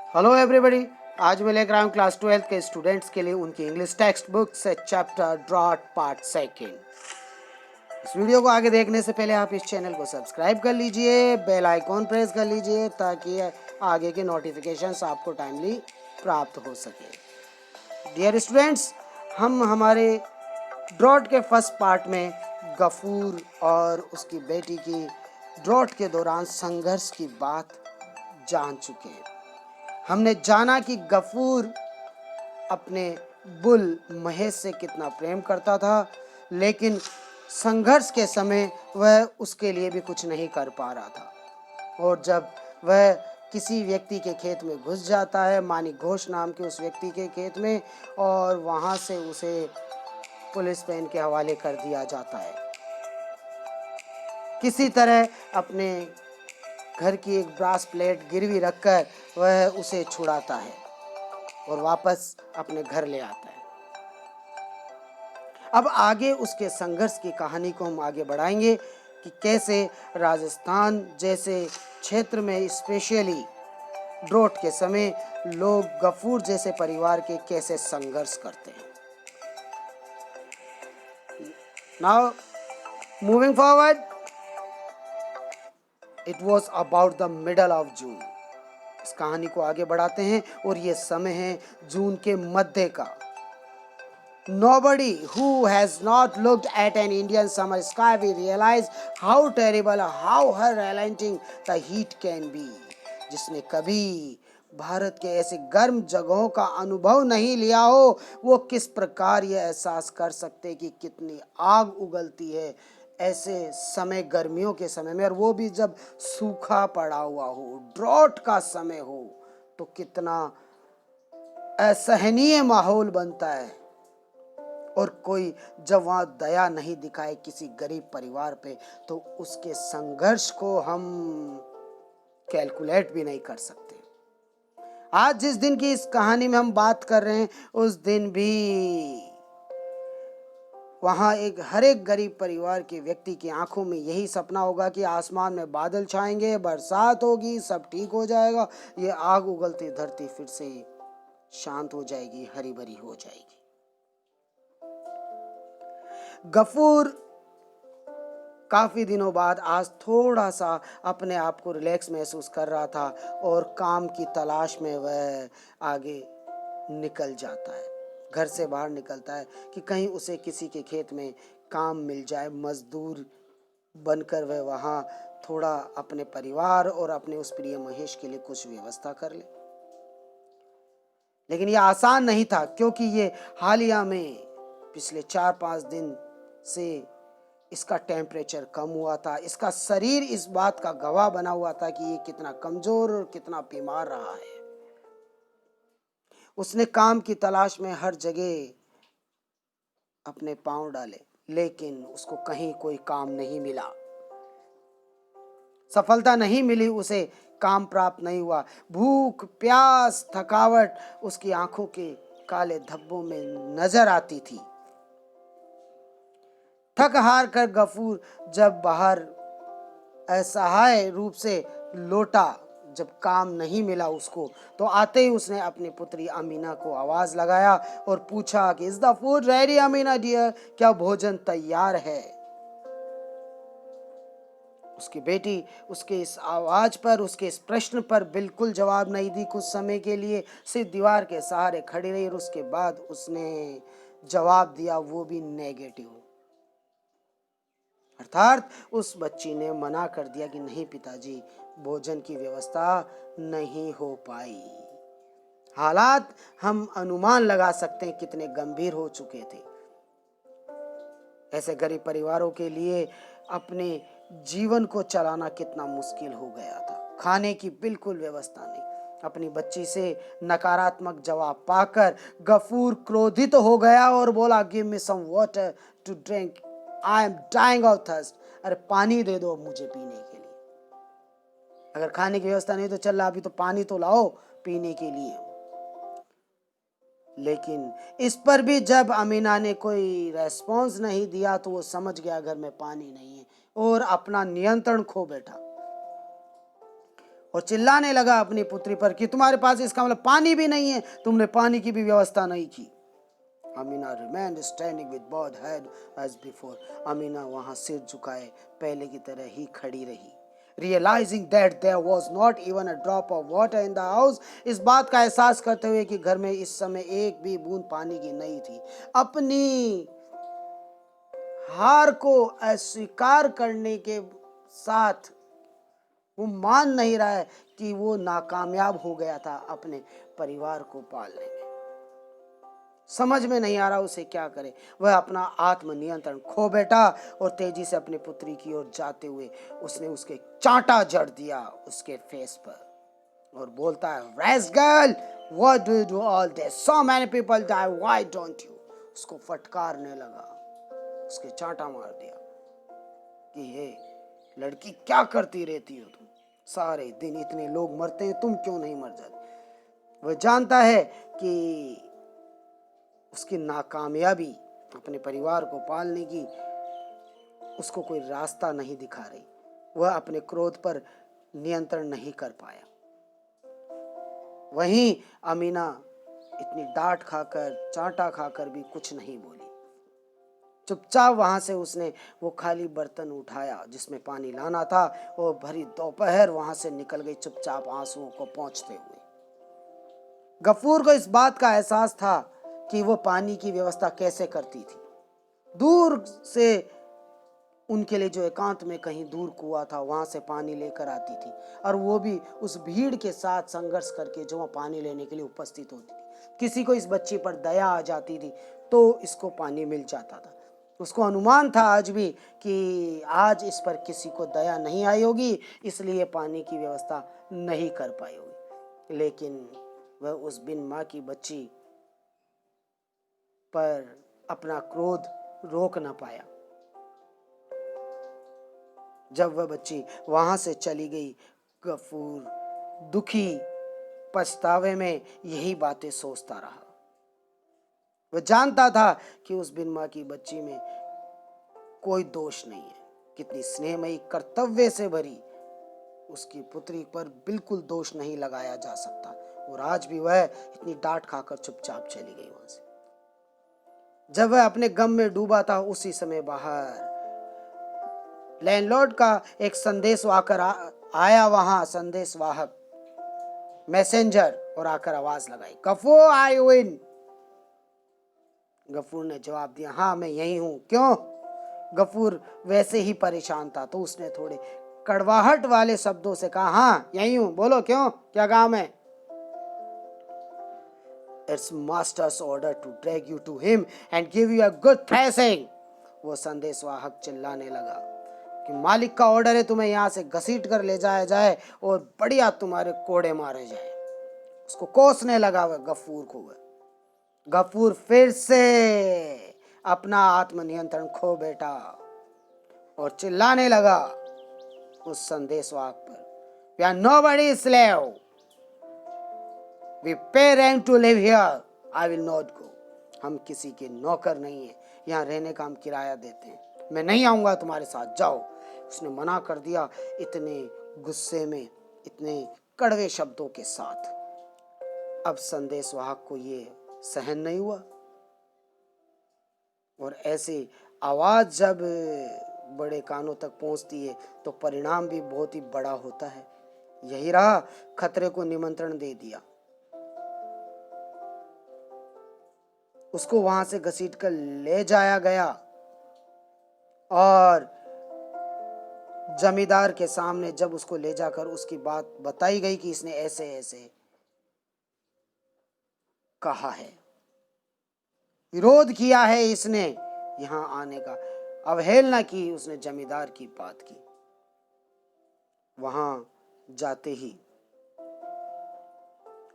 Hello everybody. आज मैं लेकर आया हूँ क्लास 12 के स्टूडेंट्स के लिए उनकी इंग्लिश टेक्स्ट बुक से चैप्टर ड्रॉट पार्ट सेकेंड। इस वीडियो को आगे देखने से पहले आप इस चैनल को सब्सक्राइब कर लीजिए, बेल आइकॉन प्रेस कर लीजिए ताकि आगे के नोटिफिकेशंस आपको टाइमली प्राप्त हो सके। डियर स्टूडेंट्स, हम हमारे ड्रॉट के फर्स्ट पार्ट में गफूर और उसकी बेटी की ड्रॉट के दौरान संघर्ष की बात जान चुके हैं। हमने जाना कि गफूर अपने बुल महेश से कितना प्रेम करता था, लेकिन संघर्ष के समय वह उसके लिए भी कुछ नहीं कर पा रहा था। और जब वह किसी व्यक्ति के खेत में घुस जाता है, मानी घोष नाम के उस व्यक्ति के खेत में, और वहाँ से उसे पुलिस पेन के हवाले कर दिया जाता है। किसी तरह अपने घर की एक ब्रास प्लेट गिरवी रखकर वह उसे छुड़ाता है और वापस अपने घर ले आता है। अब आगे उसके संघर्ष की कहानी को हम आगे बढ़ाएंगे कि कैसे राजस्थान जैसे क्षेत्र में स्पेशली ड्रोट के समय लोग गफूर जैसे परिवार के कैसे संघर्ष करते हैं। Now moving forward, it was about the middle of June. इस कहानी को आगे बढ़ाते हैं और ये समय है जून के मध्य का। Nobody who has not looked at an Indian summer sky will realize how terrible, how unrelenting the heat can be. जिसने कभी भारत के ऐसे गर्म जगहों का अनुभव नहीं लिया हो, वो किस प्रकार यह एहसास कर सकते कि कितनी आग उगलती है ऐसे समय, गर्मियों के समय में, और वो भी जब सूखा पड़ा हुआ हो, ड्रॉट का समय हो, तो कितना असहनीय माहौल बनता है। और कोई जब वहाँ दया नहीं दिखाए किसी गरीब परिवार पे, तो उसके संघर्ष को हम कैलकुलेट भी नहीं कर सकते। आज जिस दिन की इस कहानी में हम बात कर रहे हैं, उस दिन भी वहाँ हर एक गरीब परिवार के व्यक्ति की आंखों में यही सपना होगा कि आसमान में बादल छाएंगे, बरसात होगी, सब ठीक हो जाएगा, ये आग उगलती धरती फिर से शांत हो जाएगी, हरी भरी हो जाएगी। गफूर काफी दिनों बाद आज थोड़ा सा अपने आप को रिलैक्स महसूस कर रहा था और काम की तलाश में वह आगे निकल जाता है। घर से बाहर निकलता है कि कहीं उसे किसी के खेत में काम मिल जाए, मजदूर बनकर वह वहाँ थोड़ा अपने परिवार और अपने उस प्रिय महेश के लिए कुछ व्यवस्था कर ले। लेकिन यह आसान नहीं था, क्योंकि ये हालिया में पिछले 4-5 दिन से इसका टेम्परेचर कम हुआ था। इसका शरीर इस बात का गवाह बना हुआ था कि ये कितना कमजोर और कितना बीमार रहा है। उसने काम की तलाश में हर जगह अपने पांव डाले, लेकिन उसको कहीं कोई काम नहीं मिला, सफलता नहीं मिली, उसे काम प्राप्त नहीं हुआ। भूख, प्यास, थकावट उसकी आंखों के काले धब्बों में नजर आती थी। थक हार कर गफूर जब बाहर असहाय रूप से लौटा, जब काम नहीं मिला उसको, तो आते ही उसने अपनी पुत्री अमीना को आवाज लगाया और पूछा कि is the food ready Amina dear, क्या भोजन तैयार है। उसकी बेटी उसके इस आवाज पर, उसके इस प्रश्न पर बिल्कुल जवाब नहीं दी। कुछ समय के लिए सिर्फ दीवार के सहारे खड़ी रही और उसके बाद उसने जवाब दिया, वो भी नेगेटिव। अर्थात उस बच्ची ने मना कर दिया कि नहीं पिताजी, भोजन की व्यवस्था नहीं हो पाई। हालात हम अनुमान लगा सकते हैं कितने गंभीर हो चुके थे। ऐसे गरीब परिवारों के लिए अपने जीवन को चलाना कितना मुश्किल हो गया था। खाने की बिल्कुल व्यवस्था नहीं। अपनी बच्ची से नकारात्मक जवाब पाकर गफूर क्रोधित हो गया और बोला, give me some water to drink, I am dying of thirst. अरे पानी दे दो मुझे पीने के लिए। अगर खाने की व्यवस्था नहीं तो चल रहा, अभी तो पानी तो लाओ पीने के लिए। लेकिन इस पर भी जब अमीना ने कोई रेस्पॉन्स नहीं दिया, तो वो समझ गया घर में पानी नहीं है और अपना नियंत्रण खो बैठा और चिल्लाने लगा अपनी पुत्री पर कि तुम्हारे पास इसका मतलब पानी भी नहीं है, तुमने पानी की भी व्यवस्था नहीं की। Amina remained standing with bowed head as before. Amina वहां सिर झुकाए पहले की तरह ही खड़ी रही। Realizing that there was not even a drop of water in the house, इस बात का एहसास करते हुए कि घर में इस समय एक भी बूंद पानी की नहीं थी, अपनी हार को अस्वीकार करने के साथ वो मान नहीं रहा है कि वो नाकामयाब हो गया था अपने परिवार को पालने में। समझ में नहीं आ रहा उसे क्या करे। वह अपना आत्मनियंत्रण खो बैठा और तेजी से अपनी पुत्री की ओर जाते हुए उसने उसके चांटा जड़ दिया उसके फेस पर और बोलता है, rascal, what do you do all this? So many people die, why don't you? उसको फटकारने लगा, उसके चांटा मार दिया कि हे लड़की, क्या करती रहती हो तुम? सारे दिन इतने लोग मरते हैं, तुम क्यों नहीं मर जाती? वह जानता है कि उसकी नाकामयाबी अपने परिवार को पालने की उसको कोई रास्ता नहीं दिखा रही। वह अपने क्रोध पर नियंत्रण नहीं कर पाया। वहीं अमीना इतनी डांट खाकर, चांटा खाकर भी कुछ नहीं बोली। चुपचाप वहां से उसने वो खाली बर्तन उठाया जिसमें पानी लाना था और भरी दोपहर वहां से निकल गई, चुपचाप आंसुओं को पोंछते हुए। गफूर को इस बात का एहसास था कि वो पानी की व्यवस्था कैसे करती थी। दूर से उनके लिए जो एकांत में कहीं दूर कुआं था, वहां से पानी लेकर आती थी और वो भी उस भीड़ के साथ संघर्ष करके जो वहां पानी लेने के लिए उपस्थित होती थी। किसी को इस बच्ची पर दया आ जाती थी तो इसको पानी मिल जाता था। उसको अनुमान था आज भी कि आज इस पर किसी को दया नहीं आई होगी, इसलिए पानी की व्यवस्था नहीं कर पाई होगी। लेकिन वह उस बिन माँ की बच्ची पर अपना क्रोध रोक न पाया। जब वह बच्ची वहां से चली गई, गफूर दुखी पछतावे में यही बातें सोचता रहा। वह जानता था कि उस बिन माँ की बच्ची में कोई दोष नहीं है, कितनी स्नेहमयी, कर्तव्य से भरी उसकी पुत्री पर बिल्कुल दोष नहीं लगाया जा सकता। और आज भी वह इतनी डांट खाकर चुपचाप चली गई वहां से। जब वह अपने गम में डूबा था, उसी समय बाहर लैंडलॉर्ड का एक संदेश आकर आया। वहां संदेशवाहक मैसेंजर और आकर आवाज लगाई, Gafoor are you in? Gafoor ने जवाब दिया, हाँ मैं यही हूं। क्यों? गफूर वैसे ही परेशान था तो उसने थोड़े कड़वाहट वाले शब्दों से कहा, हाँ यही हूं, बोलो क्यों, क्या काम है? It's master's order to drag you to him and give you a good thrashing. वो संदेशवाहक चिल्लाने लगा कि मालिक का ऑर्डर है तुम्हें यहाँ से घसीट कर ले जाया जाए और बढ़िया तुम्हारे कोड़े मारे जाए। उसको कोसने लगा वह गफूर को। गफूर फिर से अपना आत्मनियंत्रण खो बैठा और चिल्लाने लगा उस संदेशवाहक पर, We are nobody's slave. We pay rent to live here. I will not go. हम किसी के नौकर नहीं है, यहाँ रहने का हम किराया देते हैं। मैं नहीं आऊंगा तुम्हारे साथ, जाओ। उसने मना कर दिया इतने गुस्से में, इतने कड़वे शब्दों के साथ। अब संदेशवाहक को ये सहन नहीं हुआ और ऐसी आवाज जब बड़े कानों तक पहुंचती है तो परिणाम भी बहुत ही बड़ा होता है। यही रहा, खतरे को निमंत्रण दे दिया। उसको वहां से घसीट कर ले जाया गया और जमींदार के सामने जब उसको ले जाकर उसकी बात बताई गई कि इसने ऐसे ऐसे कहा है, विरोध किया है इसने यहां आने का, अवहेलना की उसने जमींदार की बात की। वहां जाते ही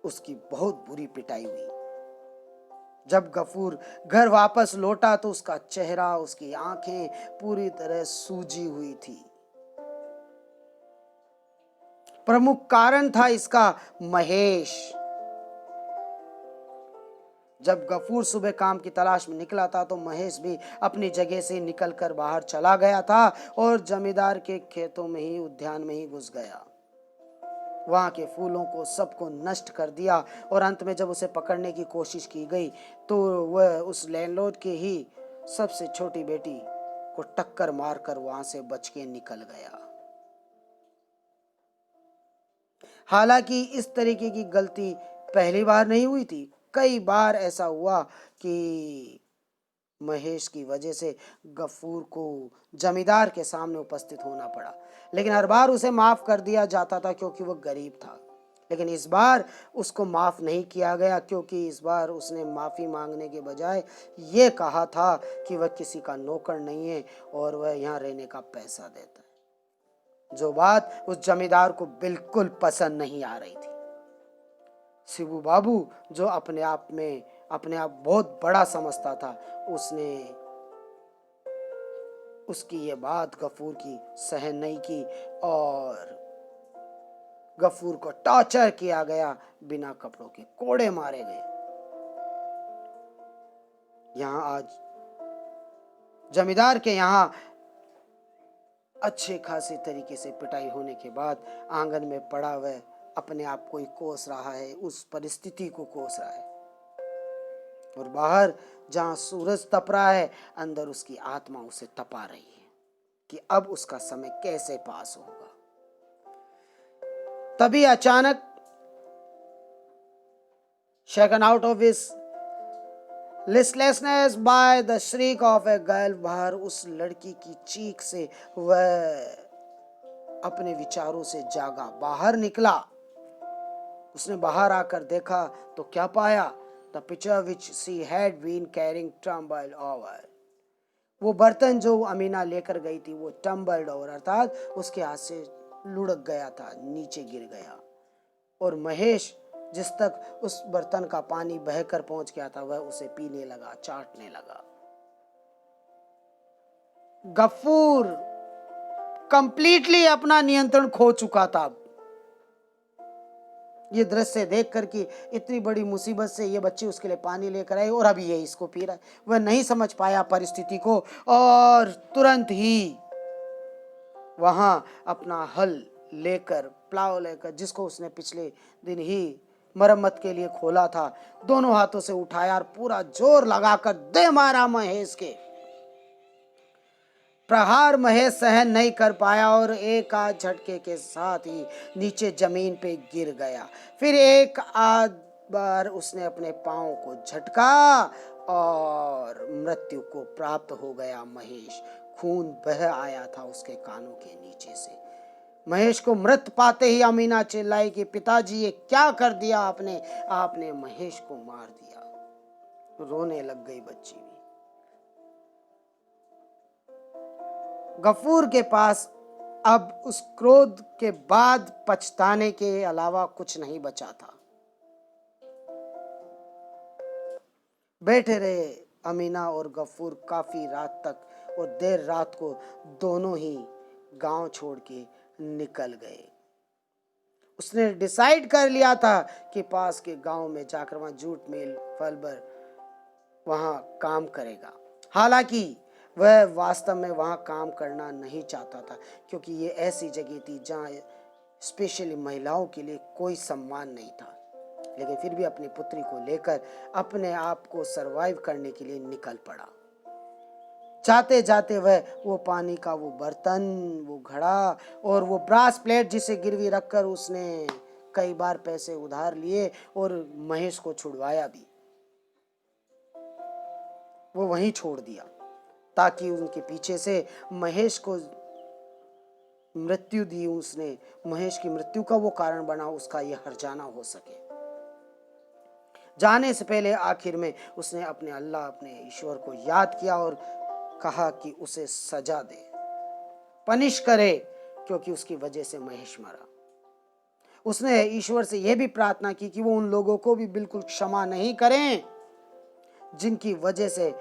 उसकी बहुत बुरी पिटाई हुई। जब गफूर घर वापस लौटा तो उसका चेहरा, उसकी आंखें पूरी तरह सूजी हुई थी। प्रमुख कारण था इसका महेश। जब गफूर सुबह काम की तलाश में निकला था तो महेश भी अपनी जगह से निकलकर बाहर चला गया था और जमींदार के खेतों में ही, उद्यान में ही घुस गया। वहां के फूलों को सबको नष्ट कर दिया और अंत में जब उसे पकड़ने की कोशिश की गई तो वह उस लैंडलॉर्ड के ही सबसे छोटी बेटी को टक्कर मारकर वहां से बच के निकल गया। हालांकि इस तरीके की गलती पहली बार नहीं हुई थी, कई बार ऐसा हुआ कि महेश की वजह से गफूर को जमींदार के सामने उपस्थित होना पड़ा, लेकिन हर बार उसे माफ कर दिया जाता था क्योंकि वह गरीब था। लेकिन इस बार उसको माफ नहीं किया गया क्योंकि इस बार उसने माफी मांगने के बजाय ये कहा था कि वह किसी का नौकर नहीं है और वह यहाँ रहने का पैसा देता है, जो बात उस जमींदार को बिल्कुल पसंद नहीं आ रही थी। शिबू बाबू जो अपने आप बहुत बड़ा समझता था, उसने उसकी ये बात गफूर की सहन नहीं की और गफूर को टॉर्चर किया गया, बिना कपड़ों के कोड़े मारे गए। यहाँ आज जमींदार के यहाँ अच्छे खासे तरीके से पिटाई होने के बाद आंगन में पड़ा वह अपने आप को ही कोस रहा है, उस परिस्थिति को कोस रहा है। और बाहर जहां सूरज तप रहा है, अंदर उसकी आत्मा उसे तपा रही है कि अब उसका समय कैसे पास होगा। तभी अचानक shaken out of his listlessness by the shriek of a girl, बाहर उस लड़की की चीख से वह अपने विचारों से जागा, बाहर निकला। उसने बाहर आकर देखा तो क्या पाया? The pitcher which she had been carrying tumbled over. वो बर्तन जो अमीना लेकर गई थी वो टम्बल्ड ओवर अर्थात उसके हाथ से लुढ़क गया था, नीचे गिर गया। और महेश जिस तक उस बर्तन का पानी बहकर पहुंच गया था वह उसे पीने लगा, चाटने लगा। गफूर कंप्लीटली अपना नियंत्रण खो चुका था। ये दृश्य देख कर कि इतनी बड़ी मुसीबत से ये बच्ची उसके लिए पानी लेकर आई और अभी ये इसको पी रहा है, वह नहीं समझ पाया परिस्थिति को और तुरंत ही वहां अपना हल लेकर, प्लाव लेकर, जिसको उसने पिछले दिन ही मरम्मत के लिए खोला था, दोनों हाथों से उठाया और पूरा जोर लगाकर दे मारा महेश के। प्रहार महेश सहन नहीं कर पाया और एक आध झटके के साथ ही नीचे जमीन पे गिर गया। फिर एक आध बार उसने अपने पांव को झटका और मृत्यु को प्राप्त हो गया महेश। खून बह आया था उसके कानों के नीचे से। महेश को मृत पाते ही अमीना चिल्लाई कि पिताजी ये क्या कर दिया आपने? आपने महेश को मार दिया। रोने लग गई बच्ची भी। गफूर के पास अब उस क्रोध के बाद पछताने के अलावा कुछ नहीं बचा था। बैठे रहे अमीना और गफूर काफी रात तक और देर रात को दोनों ही गांव छोड़ के निकल गए। उसने डिसाइड कर लिया था कि पास के गांव में जाकर वहां जूट मिल फलबर वहां काम करेगा। हालांकि वह वास्तव में वहां काम करना नहीं चाहता था क्योंकि ये ऐसी जगह थी जहां स्पेशली महिलाओं के लिए कोई सम्मान नहीं था। लेकिन फिर भी अपनी पुत्री को लेकर अपने आप को सरवाइव करने के लिए निकल पड़ा। जाते जाते वह वो पानी का वो बर्तन, वो घड़ा और वो ब्रास प्लेट जिसे गिरवी रखकर उसने कई बार पैसे उधार लिए और महेश को छुड़वाया भी, वो वहीं छोड़ दिया ताकि उनके पीछे से महेश को मृत्यु दी, उसने महेश की मृत्यु का वो कारण बना, उसका ये हर्जाना हो सके। जाने से पहले आखिर में उसने अपने अल्लाह, अपने ईश्वर को याद किया और कहा कि उसे सजा दे, पनिश करे, क्योंकि उसकी वजह से महेश मरा। उसने ईश्वर से यह भी प्रार्थना की कि वो उन लोगों को भी बिल्कुल क्षमा नहीं करें जिनकी वजह से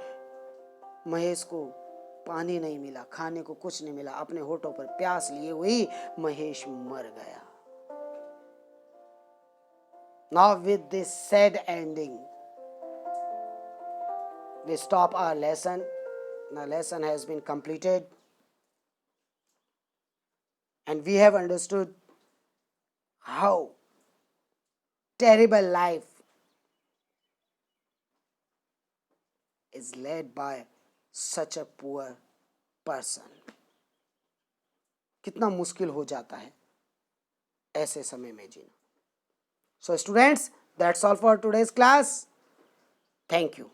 महेश को पानी नहीं मिला, खाने को कुछ नहीं मिला, अपने होठों पर प्यास लिए हुई महेश मर गया। Now with this sad ending, we stop our lesson. The lesson has been completed and we have understood how terrible life is led by such a poor person. कितना मुश्किल हो जाता है ऐसे समय में जीना. So students, that's all for today's class. Thank you.